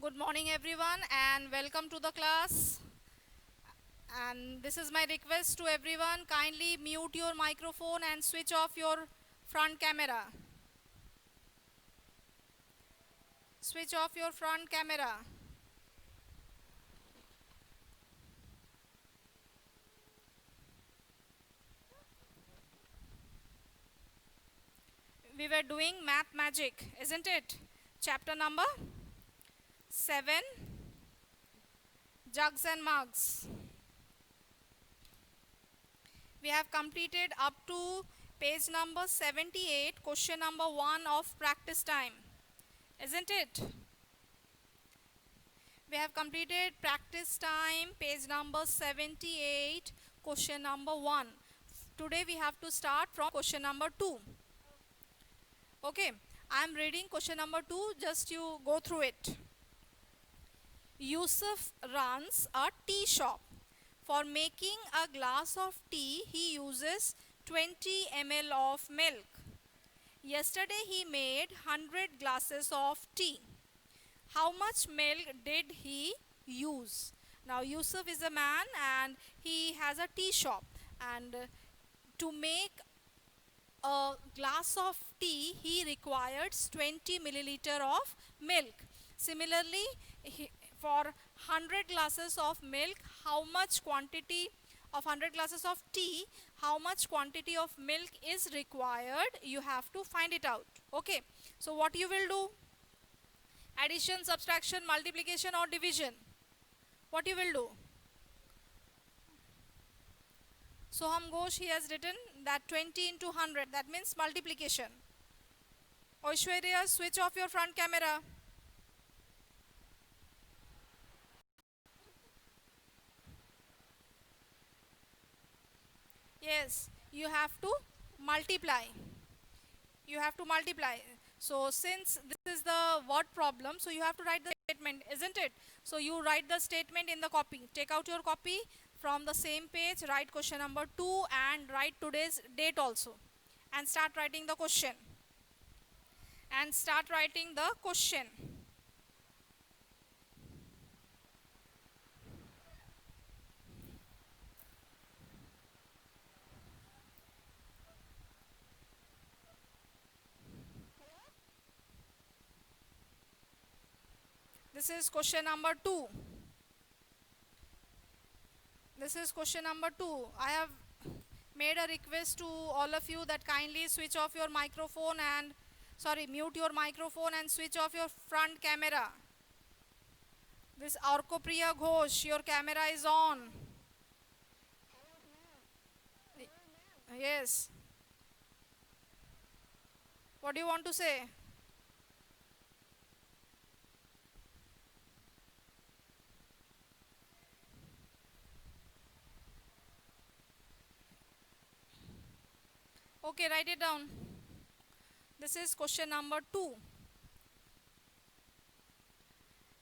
Good morning everyone and welcome to the class. And this is my request to everyone, kindly mute your microphone and switch off your front camera. Switch off your front camera. We were doing math magic, isn't it? Chapter number 7, Jugs and Mugs. We have completed up to page number 78, question number 1 of practice time, isn't it? We have completed practice time, page number 78, question number 1. Today we have to start from question number 2. Okay, I am reading question number 2, just you go through it. Yusuf runs a tea shop. For making a glass of tea, he uses 20 ml of milk. Yesterday he made 100 glasses of tea. How much milk did he use? Now Yusuf is a man and he has a tea shop, and to make a glass of tea he requires 20 milliliter of milk. Similarly, for 100 glasses of milk, how much quantity of 100 glasses of tea, how much quantity of milk is required, you have to find it out. Okay, so what you will do? Addition, subtraction, multiplication or division? What you will do? Soham Ghosh, he has written that 20 into 100, that means multiplication. Oishwarya, switch off your front camera. Yes, you have to multiply. You have to multiply. So since this is the word problem, so you have to write the statement, isn't it? So you write the statement in the copy. Take out your copy from the same page, write question number 2 and write today's date also. And start writing the question. And start writing the question. This is question number 2. This is question number 2. I have made a request to all of you that kindly switch off your microphone and mute your microphone and switch off your front camera. This Arkopriya Ghosh, your camera is on. Yes. What do you want to say? Okay, write it down. This is question number 2.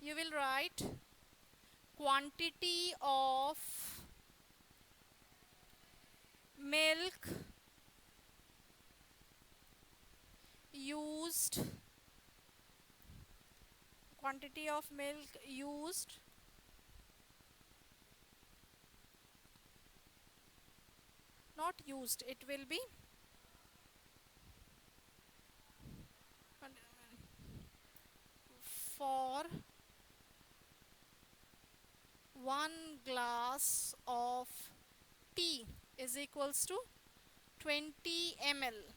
You will write quantity of milk used, quantity of milk used not used, it will be for 1 glass of tea is equals to 20 ml.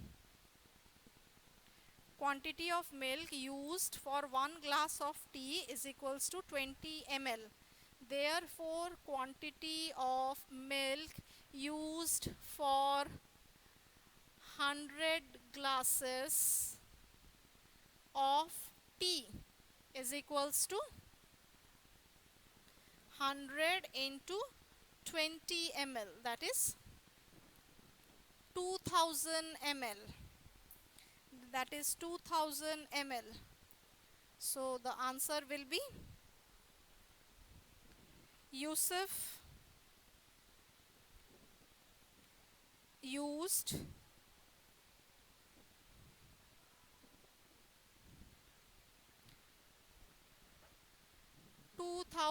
Quantity of milk used for 1 glass of tea is equals to 20 ml. Therefore, quantity of milk used for 100 glasses of tea is equals to 100 into 20 ml, that is 2000 ml. That is 2000 ml. So the answer will be Yusuf used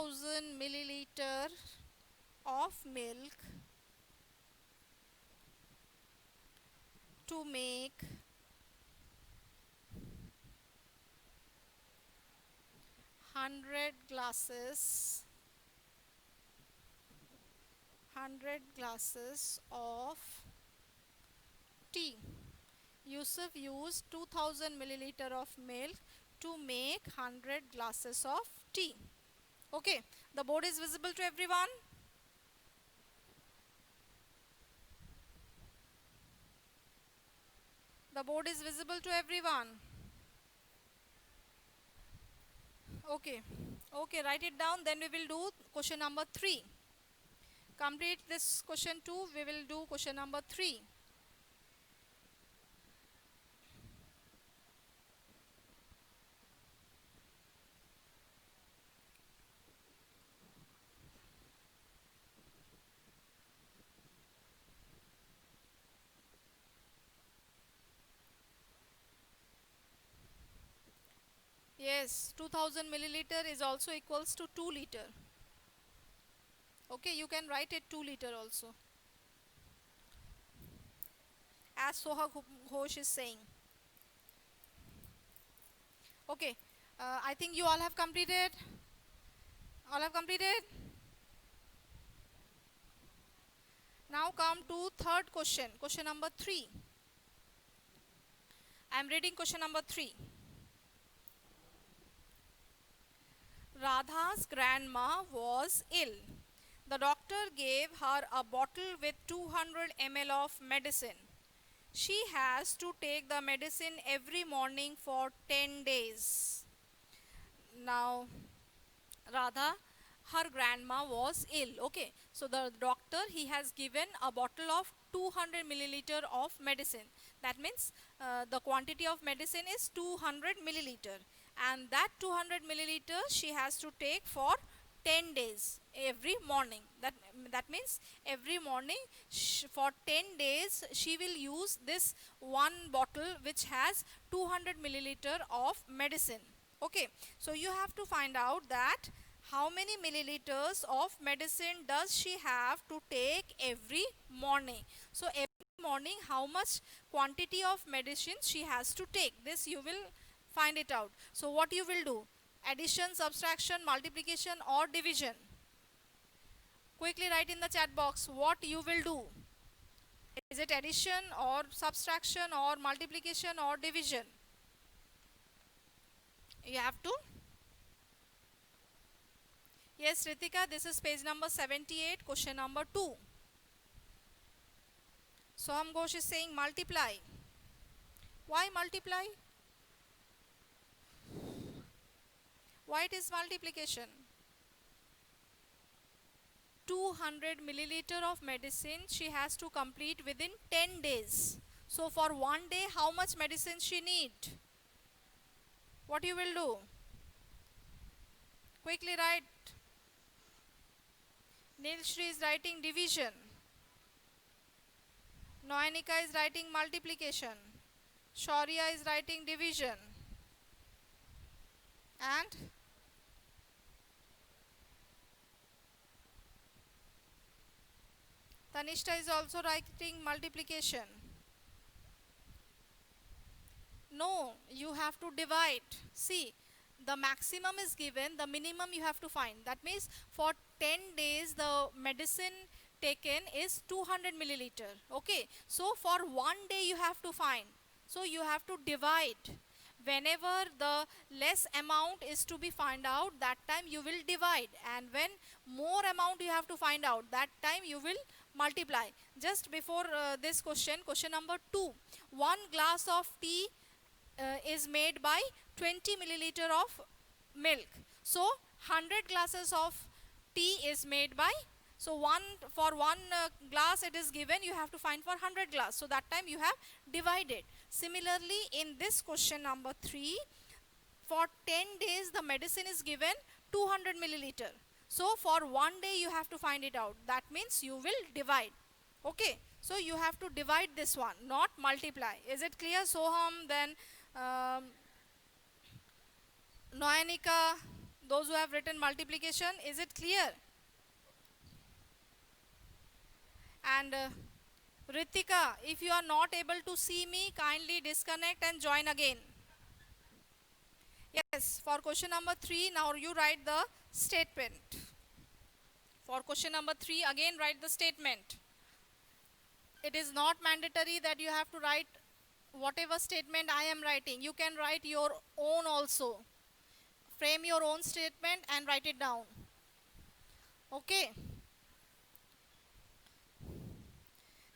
2000 milliliter of milk to make 100 glasses of tea. Yusuf used 2000 milliliter of milk to make 100 glasses of tea. Okay, the board is visible to everyone. The board is visible to everyone. Okay, okay, write it down. Then we will do question number 3. Complete this question 2, we will do question number 3. Yes, 2000 milliliter is also equals to 2 liter. Okay, you can write it 2 liter also, as Soha Ghosh is saying. Okay, I think you all have completed. All have completed. Now come to third question, question number 3. I am reading question number 3. Radha's grandma was ill. The doctor gave her a bottle with 200 ml of medicine. She has to take the medicine every morning for 10 days. Now, Radha, her grandma was ill. Okay, so the doctor, he has given a bottle of 200 milliliter of medicine. That means the quantity of medicine is 200 milliliter, and that 200 milliliter she has to take for 10 days every morning. That means every morning for 10 days she will use this one bottle which has 200 milliliter of medicine. Okay, so you have to find out that how many milliliters of medicine does she have to take every morning. So every morning how much quantity of medicine she has to take, this you will find it out. So what you will do? Addition, subtraction, multiplication or division? Quickly write in the chat box what you will do. Is it addition or subtraction or multiplication or division? You have to. Yes, Ritika, this is page number 78, question number 2. Soham Ghosh is saying multiply. Why multiply? Why it is multiplication? 200 milliliter of medicine she has to complete within 10 days. So for one day, how much medicine she need? What you will do? Quickly write. Nilshri is writing division. Noyanika is writing multiplication. Shaurya is writing division. And Tanishta is also writing multiplication. No, you have to divide. See, the maximum is given, the minimum you have to find. That means for 10 days the medicine taken is 200 milliliter. Okay, so for one day you have to find. So you have to divide. Whenever the less amount is to be found out, that time you will divide. And when more amount you have to find out, that time you will multiply. Just before this question, question number 2. 1 glass of tea is made by 20 milliliter of milk. So 100 glasses of tea is made by, so for one glass it is given, you have to find for 100 glass. So that time you have divided. Similarly, in this question number 3, for 10 days the medicine is given 200 milliliter. So for one day you have to find it out. That means you will divide. Okay, so you have to divide this one, not multiply. Is it clear, Soham? Then Noyanika, Those who have written multiplication, is it clear? And Ritika, if you are not able to see me, kindly disconnect and join again. Yes, for question number 3, now you write the statement. For question number 3, again write the statement. It is not mandatory that you have to write whatever statement I am writing. You can write your own also. Frame your own statement and write it down. Okay.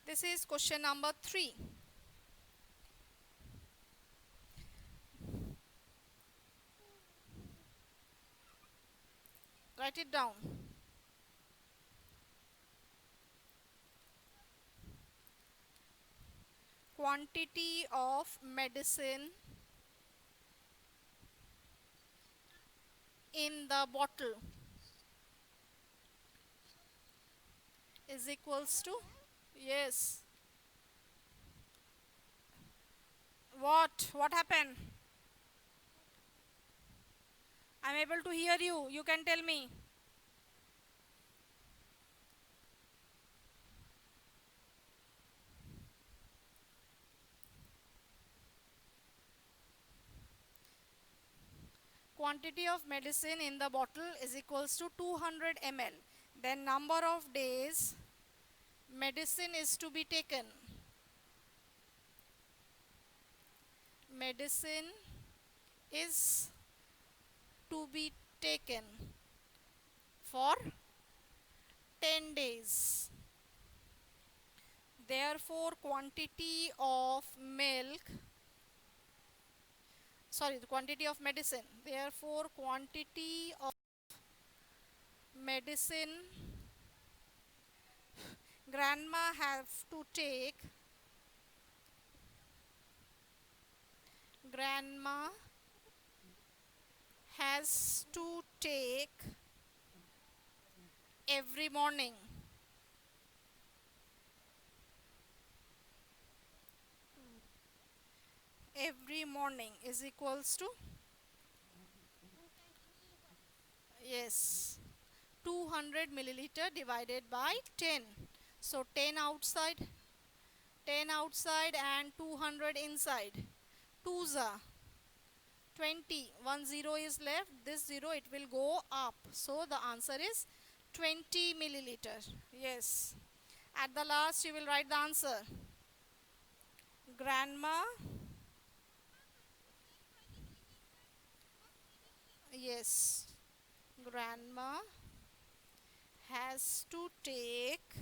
This is question number 3. Write it down. Quantity of medicine in the bottle is equals to, yes, what happened? I'm able to hear you. You can tell me. Quantity of medicine in the bottle is equals to 200 ml. Then number of days medicine is to be taken. Medicine is to be taken for 10 days. Therefore, quantity of milk, sorry, the quantity of medicine. Therefore, quantity of medicine grandma have to take, grandma has to take every morning. Every morning is equals to, yes, 200 milliliter divided by 10. So 10 outside, 10 outside and 200 inside. 2s are 20. 1 0 is left. This 0, it will go up. So the answer is 20 milliliter. Yes. At the last you will write the answer. Grandma, yes, grandma has to take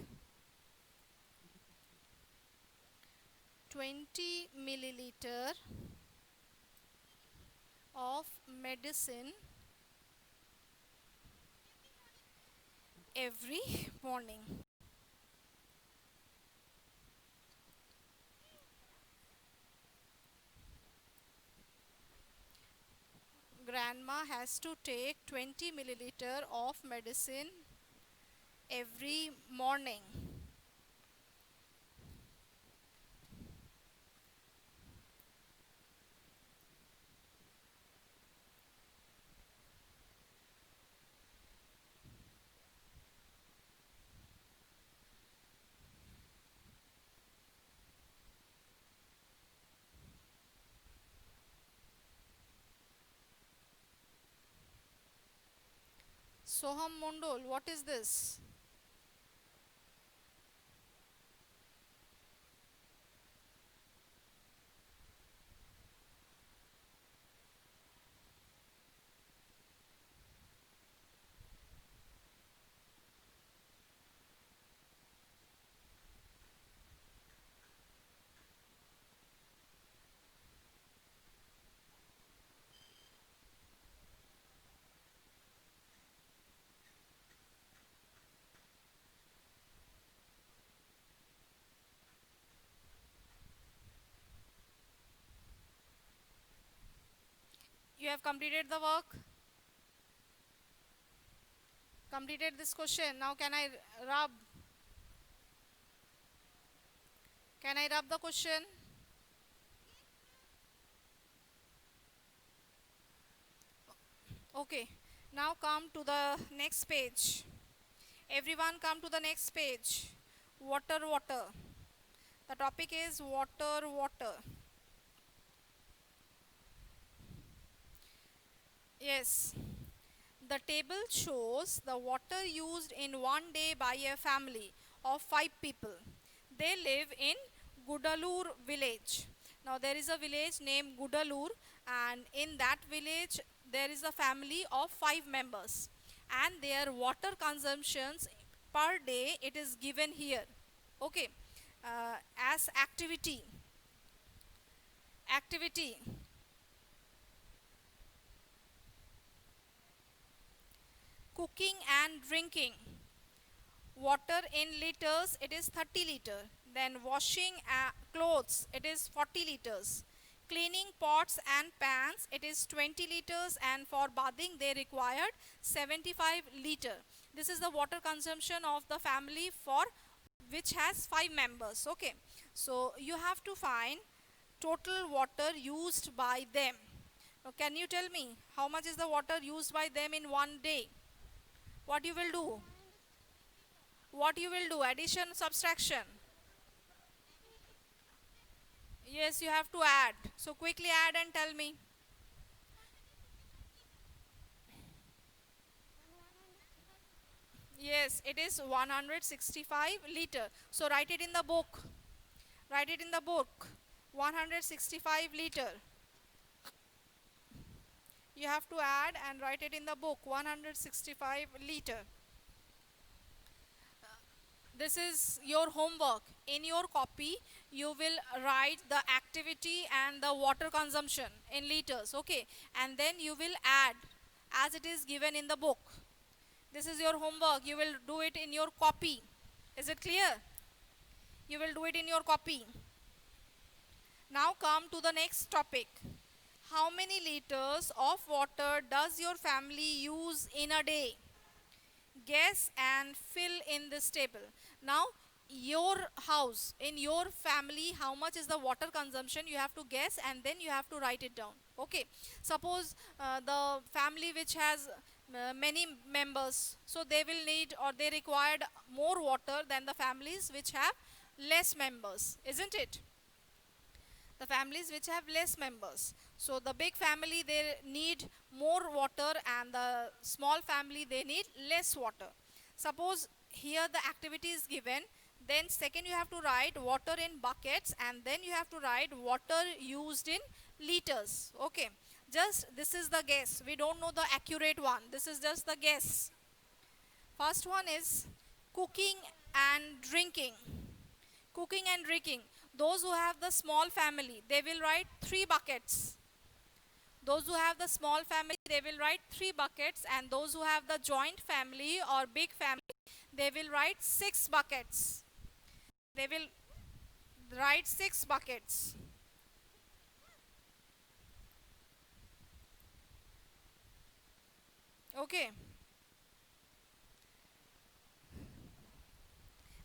20 milliliter of medicine every morning. Grandma has to take 20 milliliter of medicine every morning. Soham Mondol, what is this? You have completed the work? Completed this question. Now can I rub? Can I rub the question? Okay. Now come to the next page. Everyone come to the next page. Water, water. The topic is water, water. Yes. The table shows the water used in one day by a family of 5 people. They live in Gudalur village. Now there is a village named Gudalur, and in that village there is a family of 5 members, and their water consumptions per day it is given here. Okay. As activity, cooking and drinking. Water in liters, it is 30 liter. Then washing clothes, it is 40 liters. Cleaning pots and pans, it is 20 liters, and for bathing they required 75 liter. This is the water consumption of the family for which has 5 members. Okay, so you have to find total water used by them. Now, can you tell me how much is the water used by them in one day? What you will do? What you will do? Addition, subtraction. Yes, you have to add. So quickly add and tell me. Yes, it is 165 liter. So write it in the book. Write it in the book. 165 liter. You have to add and write it in the book. 165 liter. This is your homework. In your copy, you will write the activity and the water consumption in liters. Okay. And then you will add as it is given in the book. This is your homework. You will do it in your copy. Is it clear? You will do it in your copy. Now come to the next topic. How many liters of water does your family use in a day? Guess and fill in this table. Now, your house, in your family, how much is the water consumption? You have to guess and then you have to write it down. Okay. Suppose the family which has many members, so they will need or they required more water than the families which have less members, isn't it? The families which have less members. So the big family they need more water and the small family they need less water. Suppose here the activity is given, then second you have to write water in buckets and then you have to write water used in liters. Okay. Just this is the guess. We don't know the accurate one. This is just the guess. First one is cooking and drinking. Cooking and drinking. Those who have the small family, they will write 3 buckets. Those who have the small family, they will write 3 buckets, and those who have the joint family or big family, they will write 6 buckets. They will write 6 buckets. Okay.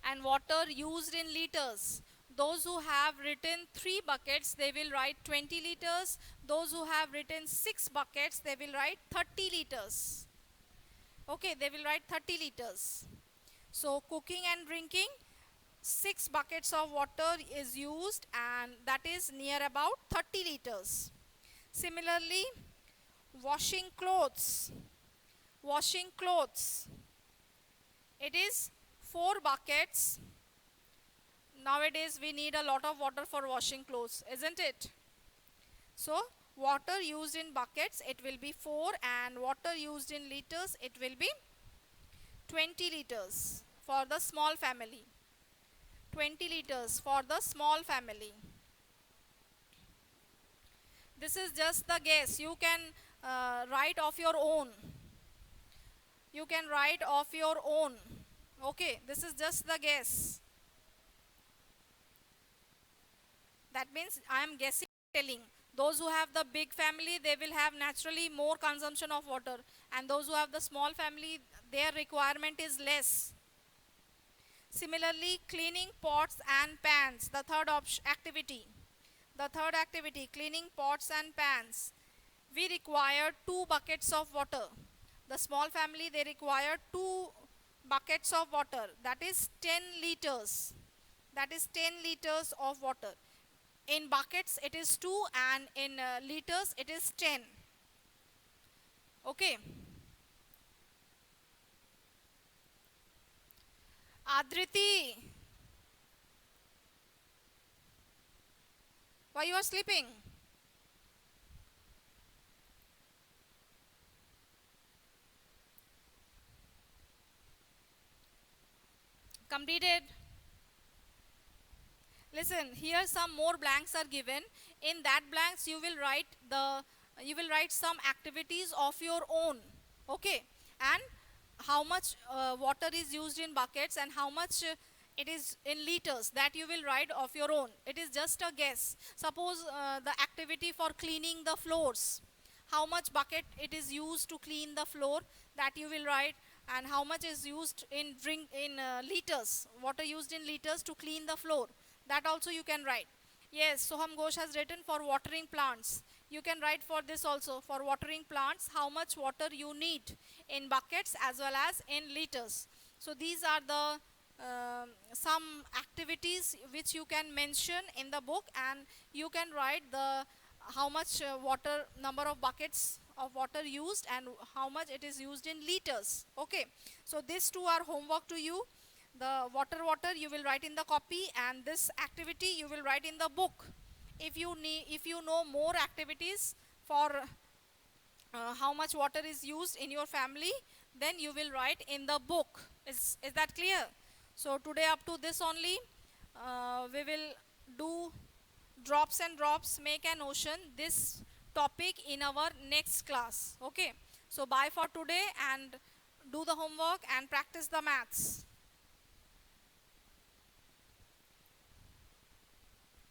And water used in liters. Those who have written 3 buckets, they will write 20 liters. Those who have written 6 buckets, they will write 30 liters. Okay, they will write 30 liters. So, cooking and drinking, 6 buckets of water is used, and that is near about 30 liters. Similarly, washing clothes. Washing clothes. It is 4 buckets. Nowadays we need a lot of water for washing clothes, isn't it? So water used in buckets it will be 4, and water used in liters it will be 20 liters for the small family. 20 liters for the small family. This is just the guess. You can write of your own. You can write of your own. Okay, this is just the guess. That means I am guessing, telling. Those who have the big family, they will have naturally more consumption of water. And those who have the small family, their requirement is less. Similarly, cleaning pots and pans, the third activity. The third activity, cleaning pots and pans. We require 2 buckets of water. the small family, they require 2 buckets of water, that is 10 liters. That is 10 liters of water. In buckets it is 2 and in liters it is 10. Okay. Adriti, why you are sleeping? Completed. Listen, here some more blanks are given. In that blanks you will write some activities of your own. Okay. And how much water is used in buckets and how much it is in liters, that you will write of your own. It is just a guess. Suppose the activity for cleaning the floors, how much bucket it is used to clean the floor, that you will write, and how much is used in liters, water used in liters to clean the floor, that also you can write. Yes, Soham Ghosh has written for watering plants. You can write for this also, for watering plants, how much water you need in buckets as well as in liters. So these are the some activities which you can mention in the book, and you can write the how much water, number of buckets of water used, and how much it is used in liters. Okay, so these two are homework to you. The water you will write in the copy, and this activity you will write in the book. If you know more activities for how much water is used in your family, then you will write in the book. Is that clear? So today up to this only. We will do drops and drops make an ocean, this topic, in our next class. Okay, so bye for today, and do the homework and practice the maths.